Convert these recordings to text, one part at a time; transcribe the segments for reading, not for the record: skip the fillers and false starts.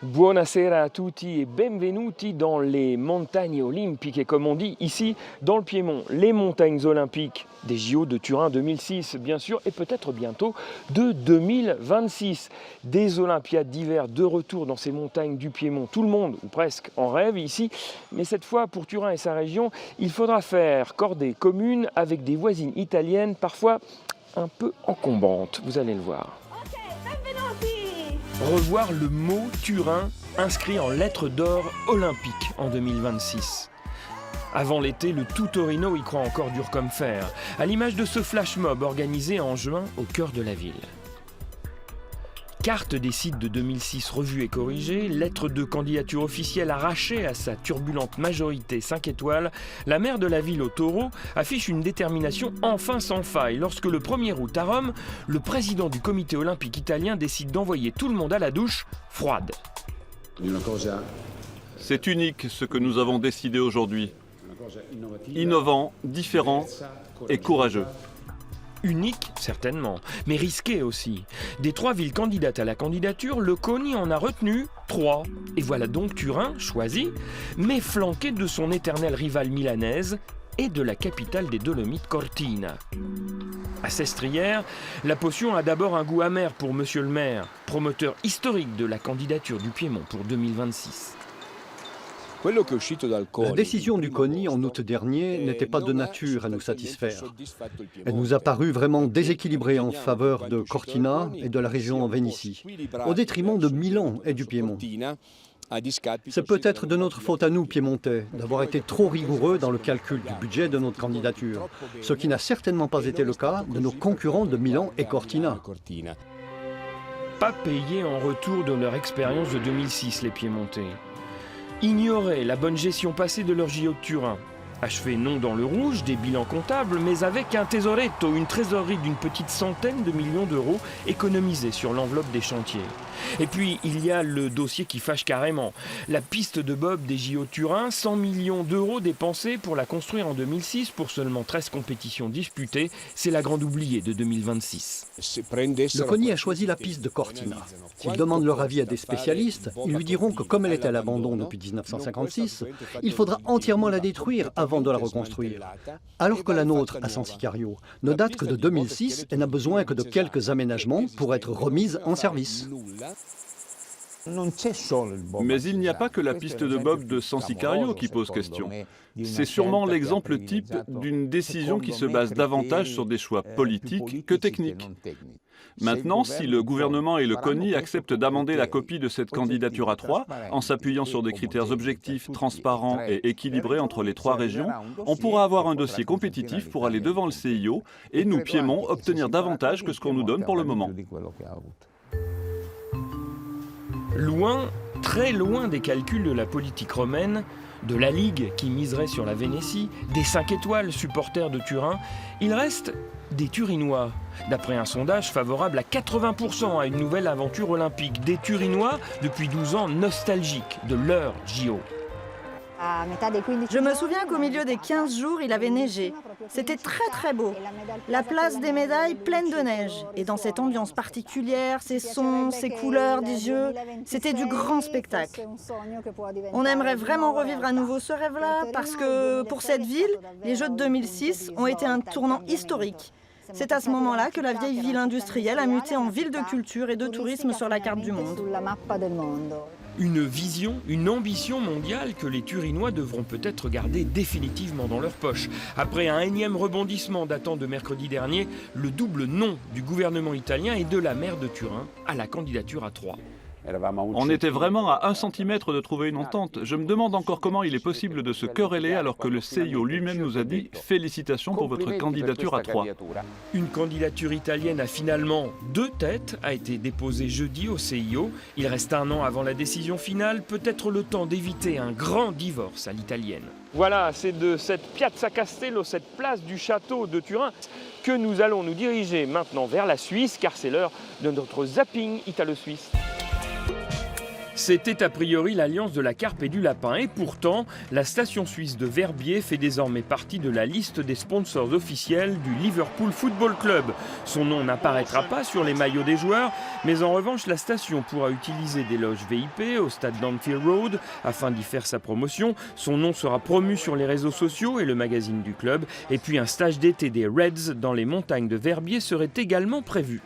Buonasera a tutti et benvenuti dans les montagnes olympiques et comme on dit ici dans le Piémont, les montagnes olympiques des JO de Turin 2006 bien sûr et peut-être bientôt de 2026. Des Olympiades d'hiver de retour dans ces montagnes du Piémont, tout le monde ou presque en rêve ici, mais cette fois pour Turin et sa région, il faudra faire cordée commune avec des voisines italiennes parfois un peu encombrantes, vous allez le voir. Revoir le mot Turin inscrit en lettres d'or olympiques en 2026. Avant l'été, le tout Torino y croit encore dur comme fer, à l'image de ce flash mob organisé en juin au cœur de la ville. Carte des sites de 2006 revue et corrigée, lettre de candidature officielle arrachée à sa turbulente majorité 5 étoiles, la maire de la ville au taureau affiche une détermination enfin sans faille lorsque le 1er août à Rome, le président du comité olympique italien décide d'envoyer tout le monde à la douche froide. C'est unique ce que nous avons décidé aujourd'hui. Innovant, différent et courageux. Unique, certainement, mais risqué aussi. Des 3 villes candidates à la candidature, le CONI en a retenu 3. Et voilà donc Turin, choisi, mais flanqué de son éternelle rivale milanaise et de la capitale des Dolomites, Cortina. À Sestrières, la potion a d'abord un goût amer pour Monsieur le maire, promoteur historique de la candidature du Piémont pour 2026. La décision du CONI en août dernier n'était pas de nature à nous satisfaire. Elle nous a paru vraiment déséquilibrée en faveur de Cortina et de la région Vénétie, au détriment de Milan et du Piémont. C'est peut-être de notre faute à nous, Piémontais, d'avoir été trop rigoureux dans le calcul du budget de notre candidature, ce qui n'a certainement pas été le cas de nos concurrents de Milan et Cortina. Pas payés en retour de leur expérience de 2006, les Piémontais. Ignorer la bonne gestion passée de leur JO de Turin. Achevé non dans le rouge des bilans comptables, mais avec un tesoretto, une trésorerie d'une petite centaine de millions d'euros économisés sur l'enveloppe des chantiers. Et puis, il y a le dossier qui fâche carrément. La piste de bob des JO de Turin, 100 millions d'euros dépensés pour la construire en 2006 pour seulement 13 compétitions disputées. C'est la grande oubliée de 2026. Le CONI a choisi la piste de Cortina. S'il demande leur avis à des spécialistes, ils lui diront que comme elle est à l'abandon depuis 1956, il faudra entièrement la détruire avant de la reconstruire. Alors que la nôtre, à San Sicario, ne date que de 2006 et n'a besoin que de quelques aménagements pour être remise en service. Mais il n'y a pas que la piste de bob de San Sicario qui pose question. C'est sûrement l'exemple type d'une décision qui se base davantage sur des choix politiques que techniques. Maintenant, si le gouvernement et le CONI acceptent d'amender la copie de cette candidature à 3, en s'appuyant sur des critères objectifs, transparents et équilibrés entre les 3 régions, on pourra avoir un dossier compétitif pour aller devant le CIO et nous, Piémont, obtenir davantage que ce qu'on nous donne pour le moment. Loin, très loin des calculs de la politique romaine, de la Ligue qui miserait sur la Vénétie, des 5 étoiles supporters de Turin, il reste des Turinois. D'après un sondage favorable à 80% à une nouvelle aventure olympique, des Turinois depuis 12 ans nostalgiques de leur JO. Je me souviens qu'au milieu des 15 jours, il avait neigé. C'était très très beau. La place des médailles pleine de neige. Et dans cette ambiance particulière, ces sons, ces couleurs des yeux, c'était du grand spectacle. On aimerait vraiment revivre à nouveau ce rêve-là parce que pour cette ville, les Jeux de 2006 ont été un tournant historique. C'est à ce moment-là que la vieille ville industrielle a muté en ville de culture et de tourisme sur la carte du monde. Une vision, une ambition mondiale que les Turinois devront peut-être garder définitivement dans leur poche. Après un énième rebondissement datant de mercredi dernier, le double non du gouvernement italien et de la maire de Turin à la candidature à 3. On était vraiment à 1 centimètre de trouver une entente. Je me demande encore comment il est possible de se quereller alors que le CIO lui-même nous a dit « Félicitations pour votre candidature à 3 ». Une candidature italienne à finalement 2 têtes a été déposée jeudi au CIO. Il reste 1 an avant la décision finale, peut-être le temps d'éviter un grand divorce à l'italienne. Voilà, c'est de cette Piazza Castello, cette place du château de Turin, que nous allons nous diriger maintenant vers la Suisse, car c'est l'heure de notre zapping italo-suisse. C'était a priori l'alliance de la carpe et du lapin, et pourtant, la station suisse de Verbier fait désormais partie de la liste des sponsors officiels du Liverpool Football Club. Son nom n'apparaîtra pas sur les maillots des joueurs, mais en revanche, la station pourra utiliser des loges VIP au stade d'Anfield Road afin d'y faire sa promotion. Son nom sera promu sur les réseaux sociaux et le magazine du club, et puis un stage d'été des Reds dans les montagnes de Verbier serait également prévu.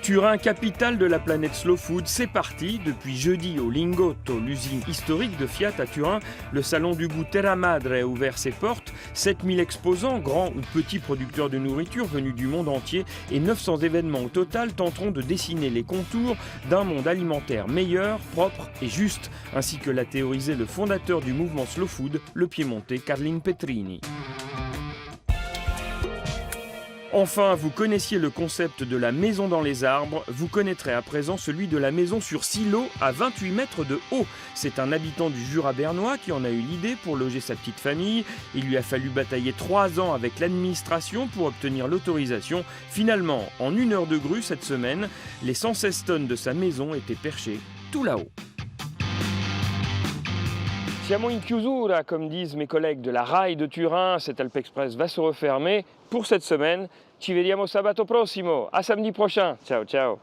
Turin, capitale de la planète slow food, c'est parti. Depuis jeudi au Lingotto, l'usine historique de Fiat à Turin, le salon du goût Terra Madre a ouvert ses portes. 7000 exposants, grands ou petits producteurs de nourriture venus du monde entier, et 900 événements au total tenteront de dessiner les contours d'un monde alimentaire meilleur, propre et juste, ainsi que l'a théorisé le fondateur du mouvement slow food, le piémontais Carlin Petrini. Enfin, vous connaissiez le concept de la maison dans les arbres, vous connaîtrez à présent celui de la maison sur silo à 28 mètres de haut. C'est un habitant du Jura bernois qui en a eu l'idée pour loger sa petite famille. Il lui a fallu batailler 3 ans avec l'administration pour obtenir l'autorisation. Finalement, en 1 heure de grue cette semaine, les 116 tonnes de sa maison étaient perchées tout là-haut. Siamo in chiusura, comme disent mes collègues de la RAI de Turin. Cet Alpe Express va se refermer pour cette semaine. Ci vediamo sabato prossimo. À samedi prochain. Ciao, ciao.